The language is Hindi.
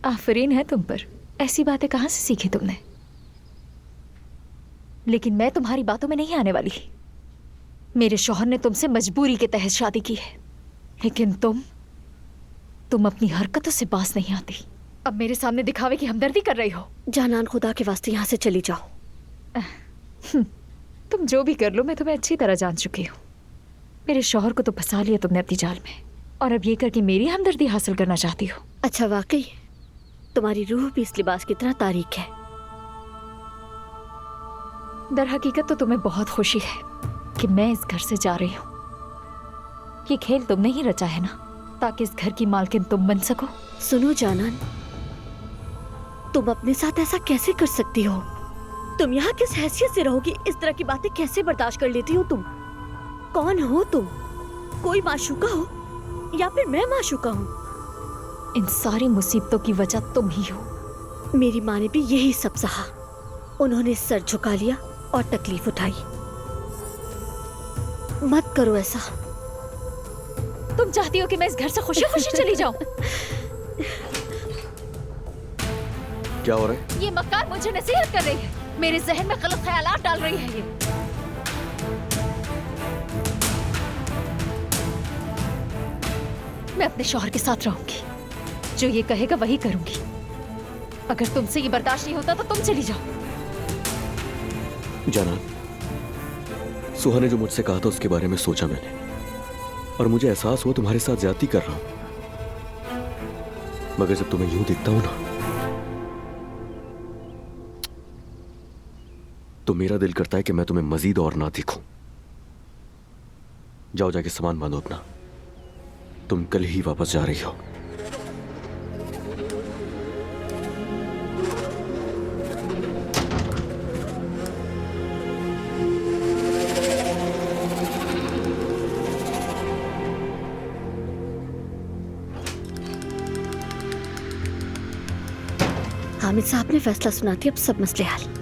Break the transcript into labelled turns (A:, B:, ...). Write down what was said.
A: आफरीन है तुम पर। ऐसी बातें कहाँ से सीखी तुमने? लेकिन मैं तुम्हारी बातों में नहीं आने वाली। मेरे शौहर ने तुमसे मजबूरी के तहत शादी की है, लेकिन तुम अपनी हरकतों से बाज नहीं आती। अब मेरे सामने दिखावे की हमदर्दी कर रही हो।
B: जानान, खुदा के वास्ते यहाँ से चली जाओ।
A: तुम जो भी कर लो, मैं तुम्हें अच्छी तरह जान चुकी हूँ। मेरे शौहर को तो फंसा लिया तुमने अपनी जाल में, और अब ये करके मेरी हमदर्दी हासिल करना चाहती हो।
B: अच्छा, वाकई तुम्हारी रूह भी इस लिबास की तरह तारीक है।
A: दर हकीकत तो तुम्हें बहुत खुशी है कि मैं इस घर से जा रही हूँ। ये खेल तुमने ही रचा है ना, ताकि इस घर की मालकिन तुम बन सको।
B: सुनो जानान, तुम अपने साथ ऐसा कैसे कर सकती हो? तुम यहाँ किस हैसियत से रहोगी? इस तरह की बातें कैसे बर्दाश्त कर लेती हो तुम? कौन हो तुम? कोई माशूका हो या फिर मैं माशूका हूँ?
A: इन सारी मुसीबतों की वजह तुम ही हो।
B: मेरी माँ ने भी यही सब सहा। उन्होंने सर झुका लिया और तकलीफ उठाई। मत करो ऐसा।
A: तुम चाहती हो कि मैं इस घर से खुशी खुशी चली जाऊं?
C: क्या हो रहा है?
A: ये मक्कार मुझे नसीहत कर रही है, मेरे जहन में गलत ख्यालात डाल रही है। ये मैं अपने शौहर के साथ रहूंगी, जो ये कहेगा वही करूंगी। अगर तुमसे ये बर्दाश्त नहीं होता तो तुम चली जाओ।
C: जाना, सुहा ने जो मुझसे कहा था उसके बारे में सोचा मैंने, और मुझे एहसास हुआ तुम्हारे साथ ज्यादती कर रहा हूं। मगर जब तुम्हें यूं दिखता हूं ना, तो मेरा दिल करता है कि मैं तुम्हें मजीद और ना दिखूं। जाओ, जाके सामान बांधो अपना। तुम कल ही वापस जा रही हो।
B: हामिद साहब ने फैसला सुना दिया, अब सब मसले हल।